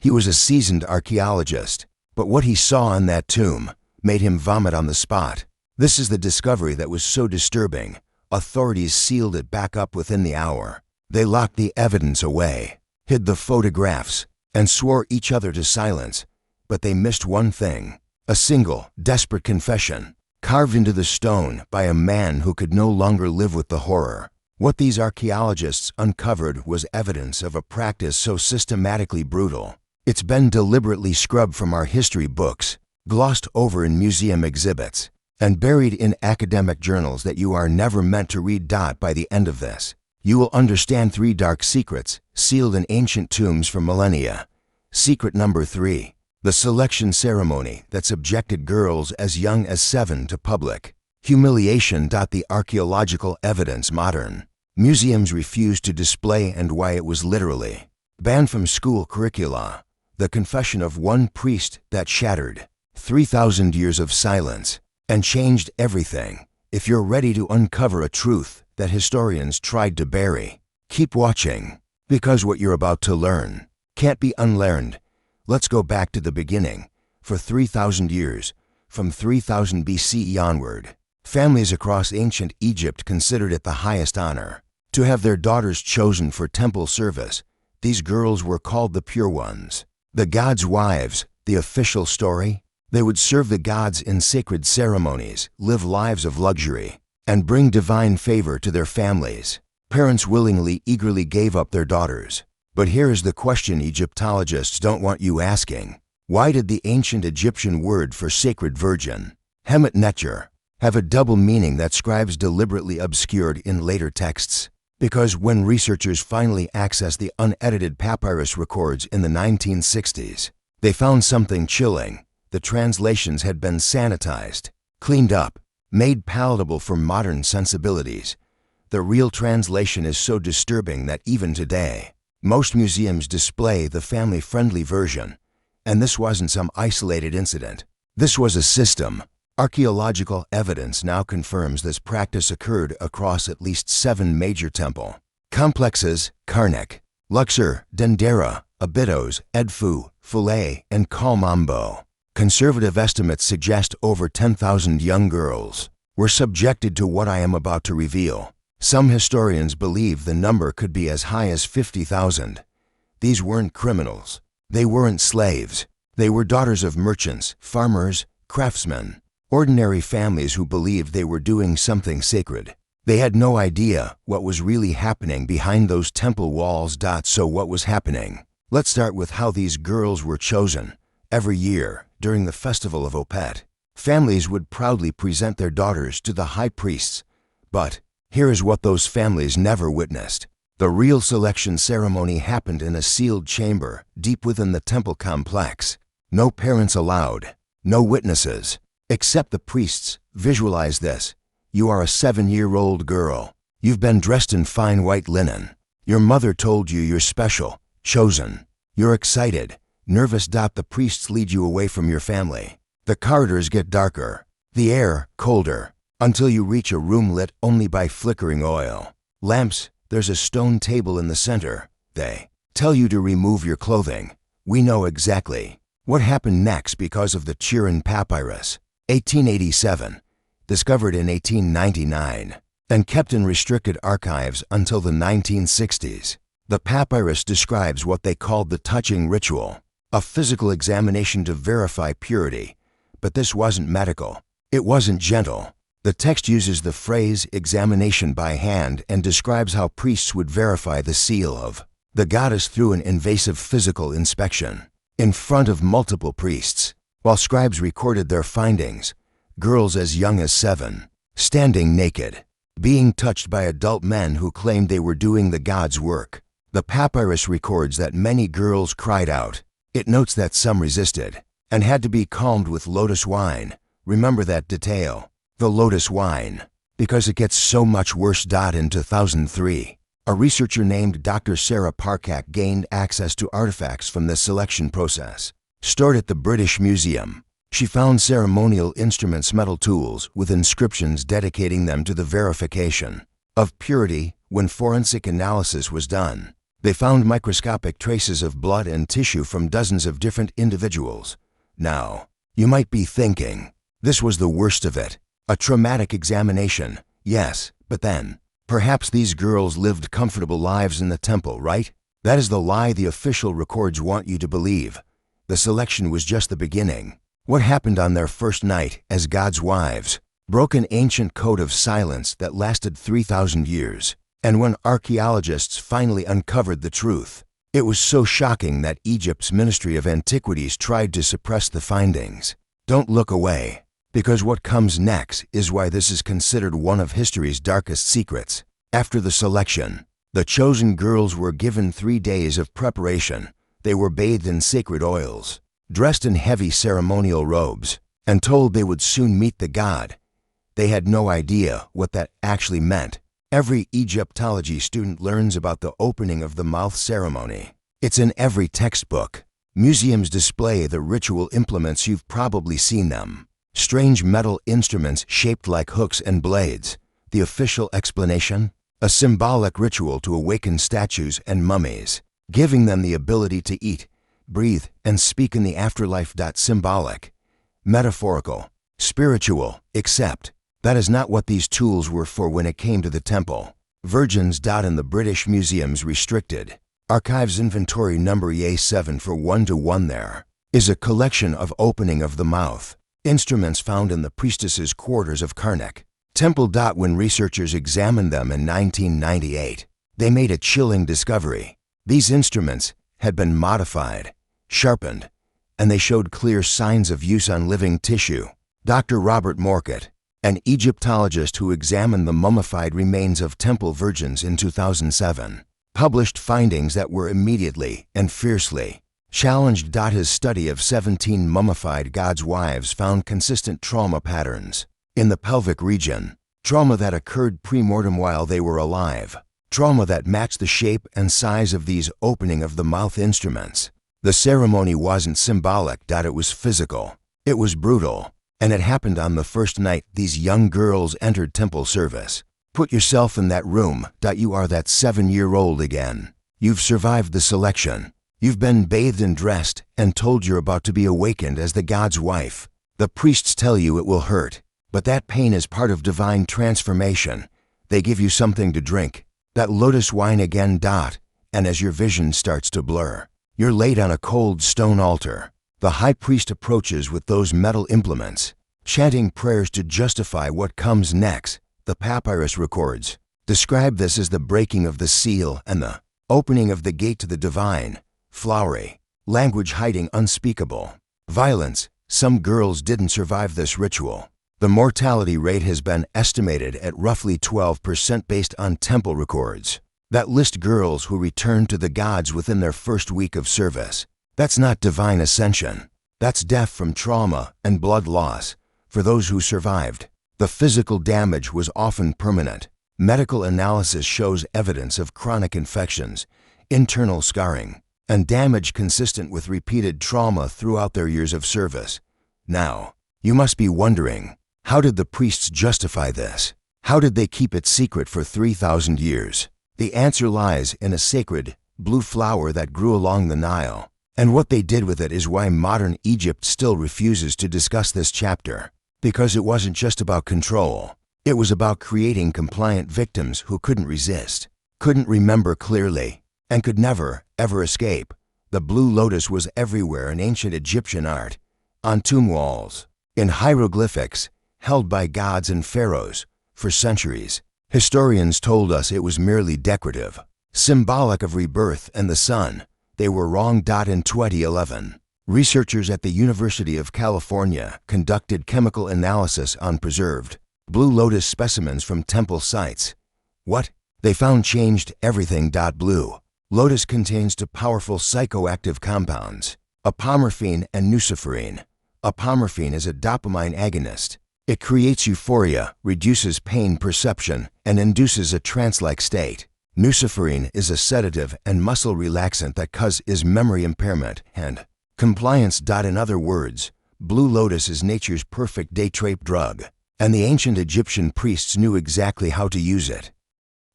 He was a seasoned archaeologist, but what he saw in that tomb made him vomit on the spot. This is the discovery that was so disturbing. Authorities sealed it back up within the hour. They locked the evidence away, hid the photographs, and swore each other to silence. But they missed one thing: a single, desperate confession, carved into the stone by a man who could no longer live with the horror. What these archaeologists uncovered was evidence of a practice so systematically brutal. It's been deliberately scrubbed from our history books, glossed over in museum exhibits, and buried in academic journals that you are never meant to read. By the end of this, you will understand 3 dark secrets sealed in ancient tombs for millennia. Secret number 3. The selection ceremony that subjected girls as young as 7 to public humiliation. The archaeological evidence modern museums refused to display, and why it was literally banned from school curricula. The confession of one priest that shattered 3,000 years of silence and changed everything. If you're ready to uncover a truth that historians tried to bury, keep watching, because what you're about to learn can't be unlearned. Let's go back to the beginning. For 3,000 years, from 3000 BCE onward, families across ancient Egypt considered it the highest honor to have their daughters chosen for temple service. These girls were called the pure ones, the gods' wives. The official story: they would serve the gods in sacred ceremonies, live lives of luxury, and bring divine favor to their families. Parents willingly, eagerly gave up their daughters. But here is the question Egyptologists don't want you asking. Why did the ancient Egyptian word for sacred virgin, Hemet Neter, have a double meaning that scribes deliberately obscured in later texts? Because when researchers finally accessed the unedited papyrus records in the 1960s, they found something chilling. The translations had been sanitized, cleaned up, made palatable for modern sensibilities. The real translation is so disturbing that even today, most museums display the family-friendly version. And this wasn't some isolated incident. This was a system. Archaeological evidence now confirms this practice occurred across at least 7 major temple complexes: Karnak, Luxor, Dendera, Abydos, Edfu, Philae, and Kalmambo. Conservative estimates suggest over 10,000 young girls were subjected to what I am about to reveal. Some historians believe the number could be as high as 50,000. These weren't criminals. They weren't slaves. They were daughters of merchants, farmers, craftsmen, ordinary families who believed they were doing something sacred. They had no idea what was really happening behind those temple walls. So what was happening? Let's start with how these girls were chosen. Every year, during the festival of Opet, families would proudly present their daughters to the high priests. But here is what those families never witnessed. The real selection ceremony happened in a sealed chamber deep within the temple complex. No parents allowed, no witnesses, except the priests. Visualize this. You are a 7-year-old girl. You've been dressed in fine white linen. Your mother told you you're special, chosen. You're excited, nervous. The priests lead you away from your family. The corridors get darker, the air colder, until you reach a room lit only by flickering oil lamps. There's a stone table in the center. They tell you to remove your clothing. We know exactly what happened next because of the Turin Papyrus, 1887, discovered in 1899, and kept in restricted archives until the 1960s. The papyrus describes what they called the touching ritual, a physical examination to verify purity. But this wasn't medical. It wasn't gentle. The text uses the phrase examination by hand and describes how priests would verify the seal of the goddess through an invasive physical inspection in front of multiple priests. While scribes recorded their findings, girls as young as 7, standing naked, being touched by adult men who claimed they were doing the god's work. The papyrus records that many girls cried out. It notes that some resisted and had to be calmed with lotus wine. Remember that detail. The lotus wine, because it gets so much worse. In 2003, a researcher named Dr. Sarah Parkak gained access to artifacts from this selection process. Stored at the British Museum, she found ceremonial instruments, metal tools with inscriptions dedicating them to the verification of purity. When forensic analysis was done, They found microscopic traces of blood and tissue from dozens of different individuals. Now, you might be thinking, this was the worst of it. A traumatic examination, yes, but then, perhaps these girls lived comfortable lives in the temple, right? That is the lie the official records want you to believe. The selection was just the beginning. What happened on their first night as God's wives broke an ancient code of silence that lasted 3,000 years. And when archaeologists finally uncovered the truth, it was so shocking that Egypt's Ministry of Antiquities tried to suppress the findings. Don't look away, because what comes next is why this is considered one of history's darkest secrets. After the selection, the chosen girls were given 3 days of preparation. They were bathed in sacred oils, dressed in heavy ceremonial robes, and told they would soon meet the god. They had no idea what that actually meant. Every Egyptology student learns about the opening of the mouth ceremony. It's in every textbook. Museums display the ritual implements. You've probably seen them. Strange metal instruments shaped like hooks and blades. The official explanation? A symbolic ritual to awaken statues and mummies, giving them the ability to eat, breathe, and speak in the afterlife. Symbolic, metaphorical, spiritual, except that is not what these tools were for when it came to the temple. Virgins. In the British Museum's restricted archives inventory number EA7 for 1:1 there is a collection of opening of the mouth instruments found in the priestess's quarters of Karnak Temple. When researchers examined them in 1998, they made a chilling discovery. These instruments had been modified, sharpened, and they showed clear signs of use on living tissue. Dr. Robert Morcott, an Egyptologist who examined the mummified remains of temple virgins in 2007, published findings that were immediately and fiercely challenged. His study of 17 mummified God's wives found consistent trauma patterns in the pelvic region, trauma that occurred pre-mortem while they were alive, trauma that matched the shape and size of these opening of the mouth instruments. The ceremony wasn't symbolic. It was physical. It was brutal. And it happened on the first night these young girls entered temple service. Put yourself in that room. You are that 7-year-old again. You've survived the selection. You've been bathed and dressed and told you're about to be awakened as the god's wife. The priests tell you it will hurt, but that pain is part of divine transformation. They give you something to drink, that lotus wine again. And as your vision starts to blur, you're laid on a cold stone altar. The high priest approaches with those metal implements, chanting prayers to justify what comes next. The papyrus records describe this as the breaking of the seal and the opening of the gate to the divine. Flowery language hiding unspeakable violence. Some girls didn't survive this ritual. The mortality rate has been estimated at roughly 12% based on temple records that list girls who returned to the gods within their first week of service. That's not divine ascension. That's death from trauma and blood loss. For those who survived, the physical damage was often permanent. Medical analysis shows evidence of chronic infections, internal scarring, and damage consistent with repeated trauma throughout their years of service. Now, you must be wondering, how did the priests justify this? How did they keep it secret for 3,000 years? The answer lies in a sacred, blue flower that grew along the Nile. And what they did with it is why modern Egypt still refuses to discuss this chapter. Because it wasn't just about control. It was about creating compliant victims who couldn't resist, couldn't remember clearly, and could never, ever escape. The blue lotus was everywhere in ancient Egyptian art, on tomb walls, in hieroglyphics, held by gods and pharaohs. For centuries, historians told us it was merely decorative, symbolic of rebirth and the sun. They were wrong. In 2011, researchers at the University of California conducted chemical analysis on preserved blue lotus specimens from temple sites. What they found changed everything. Blue lotus contains two powerful psychoactive compounds, apomorphine and nuciferine. Apomorphine is a dopamine agonist. It creates euphoria, reduces pain perception, and induces a trance-like state. Nuciferine is a sedative and muscle relaxant that causes memory impairment and compliance. In other words, blue lotus is nature's perfect day-trip drug, and the ancient Egyptian priests knew exactly how to use it.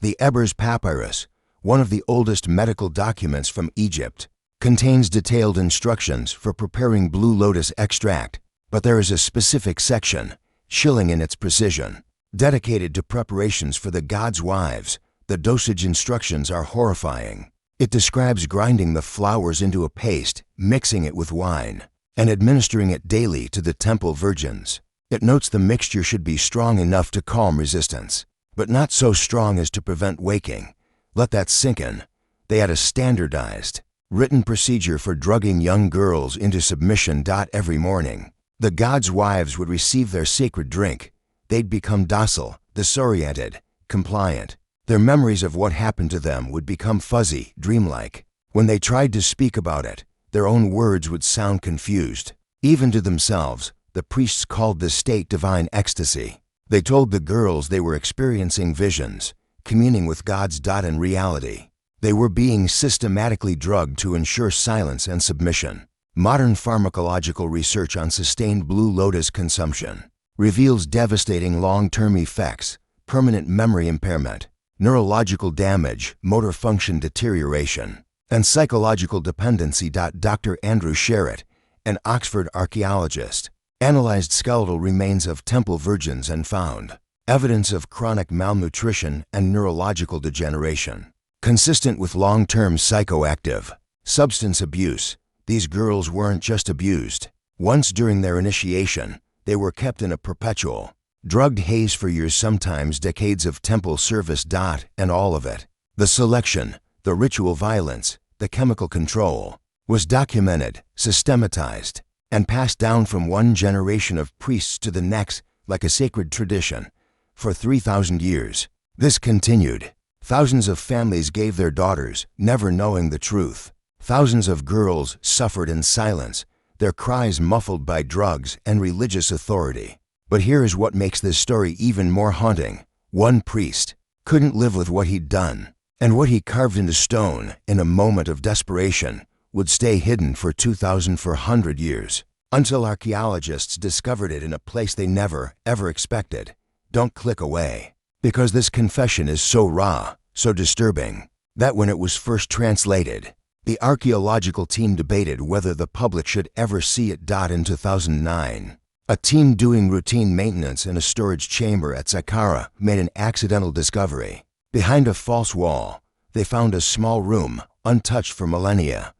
The Ebers Papyrus, one of the oldest medical documents from Egypt, contains detailed instructions for preparing blue lotus extract, but there is a specific section, chilling in its precision, dedicated to preparations for the gods' wives. The dosage instructions are horrifying. It describes grinding the flowers into a paste, mixing it with wine, and administering it daily to the temple virgins. It notes the mixture should be strong enough to calm resistance, but not so strong as to prevent waking. Let that sink in. They had a standardized, written procedure for drugging young girls into submission. Every morning, the gods' wives would receive their sacred drink. They'd become docile, disoriented, compliant. Their memories of what happened to them would become fuzzy, dreamlike. When they tried to speak about it, their own words would sound confused. Even to themselves, the priests called this state divine ecstasy. They told the girls they were experiencing visions, communing with gods. In reality, they were being systematically drugged to ensure silence and submission. Modern pharmacological research on sustained blue lotus consumption reveals devastating long-term effects: permanent memory impairment, neurological damage, motor function deterioration, and psychological dependency. Dr. Andrew Sherritt, an Oxford archaeologist, analyzed skeletal remains of temple virgins and found evidence of chronic malnutrition and neurological degeneration. Consistent with long-term psychoactive substance abuse, these girls weren't just abused. Once during their initiation, they were kept in a perpetual, drugged haze for years, sometimes decades of temple service. And all of it, the selection, the ritual violence, the chemical control, was documented, systematized, and passed down from one generation of priests to the next like a sacred tradition. For 3,000 years, this continued. Thousands of families gave their daughters, never knowing the truth. Thousands of girls suffered in silence, their cries muffled by drugs and religious authority. But here is what makes this story even more haunting. One priest couldn't live with what he'd done, and what he carved into stone in a moment of desperation would stay hidden for 2,400 years, until archaeologists discovered it in a place they never, ever expected. Don't click away, because this confession is so raw, so disturbing, that when it was first translated, the archaeological team debated whether the public should ever see it. In 2009, a team doing routine maintenance in a storage chamber at Saqqara made an accidental discovery. Behind a false wall, they found a small room, untouched for millennia.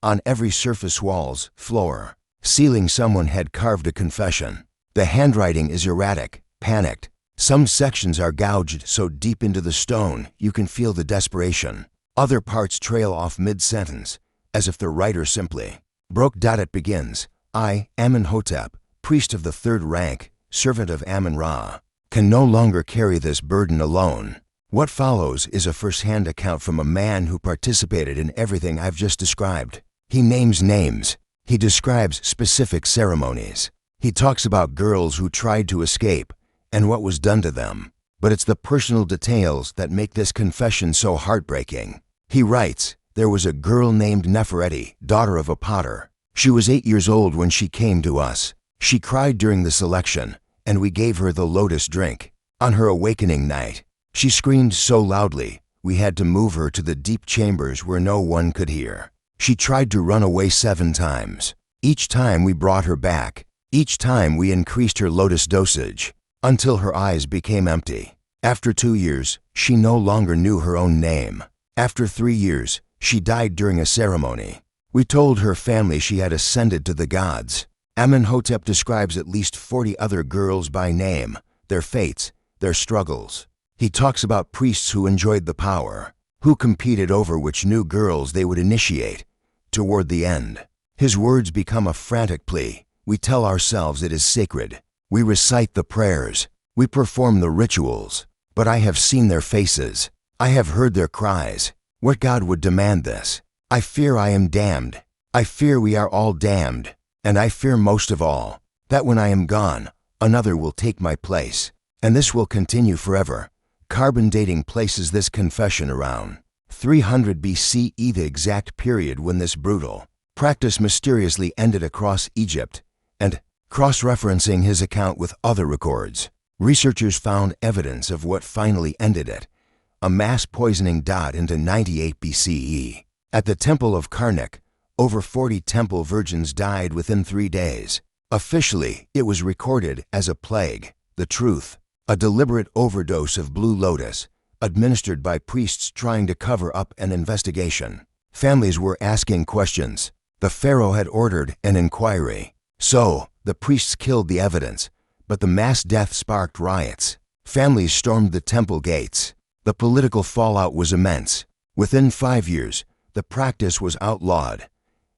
On every surface, walls, floor, ceiling, someone had carved a confession. The handwriting is erratic, panicked. Some sections are gouged so deep into the stone you can feel the desperation. Other parts trail off mid-sentence, as if the writer simply broke. It begins, "I, Amenhotep, priest of the third rank, servant of Amun-Ra, can no longer carry this burden alone." What follows is a first-hand account from a man who participated in everything I've just described. He names names. He describes specific ceremonies. He talks about girls who tried to escape and what was done to them. But it's the personal details that make this confession so heartbreaking. He writes, "There was a girl named Nefertiti, daughter of a potter. She was 8 years old when she came to us. She cried during the selection, and we gave her the lotus drink. On her awakening night, she screamed so loudly, we had to move her to the deep chambers where no one could hear. She tried to run away 7 times. Each time we brought her back. Each time we increased her lotus dosage, until her eyes became empty. After 2 years, she no longer knew her own name. After 3 years, she died during a ceremony. We told her family she had ascended to the gods." Amenhotep describes at least 40 other girls by name, their fates, their struggles. He talks about priests who enjoyed the power, who competed over which new girls they would initiate. Toward the end, his words become a frantic plea. We tell ourselves it is sacred. We recite the prayers. We perform the rituals. But I have seen their faces. I have heard their cries. What God would demand this? I fear I am damned. I fear we are all damned. And I fear most of all that when I am gone, another will take my place. And this will continue forever." Carbon dating places this confession around 300 BCE, the exact period when this brutal practice mysteriously ended across Egypt. And, cross-referencing his account with other records, researchers found evidence of what finally ended it: a mass poisoning dot into 98 BCE. At the Temple of Karnak, over 40 temple virgins died within 3 days. Officially, it was recorded as a plague. The truth, a deliberate overdose of blue lotus, administered by priests trying to cover up an investigation. Families were asking questions. The pharaoh had ordered an inquiry. So, the priests killed the evidence, but the mass death sparked riots. Families stormed the temple gates. The political fallout was immense. Within 5 years, the practice was outlawed.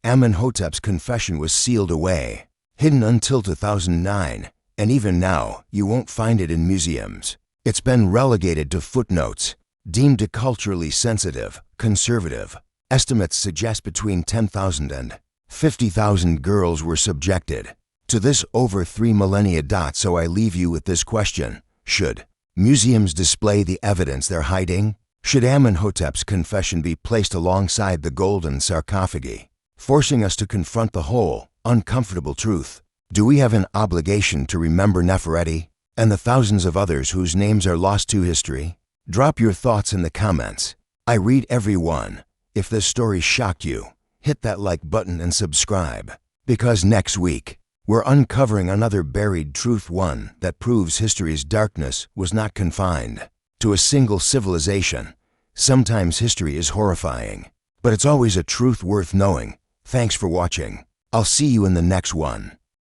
Amenhotep's confession was sealed away, hidden until 2009, and even now, you won't find it in museums. It's been relegated to footnotes, deemed culturally sensitive, conservative. Estimates suggest between 10,000 and 50,000 girls were subjected to this over 3 millennia. So I leave you with this question. Should museums display the evidence they're hiding? Should Amenhotep's confession be placed alongside the golden sarcophagi, forcing us to confront the whole, uncomfortable truth? Do we have an obligation to remember Nefertiti and the thousands of others whose names are lost to history? Drop your thoughts in the comments. I read every one. If this story shocked you, hit that like button and subscribe. Because next week, we're uncovering another buried truth, one that proves history's darkness was not confined to a single civilization. Sometimes history is horrifying, but it's always a truth worth knowing. Thanks for watching. I'll see you in the next one.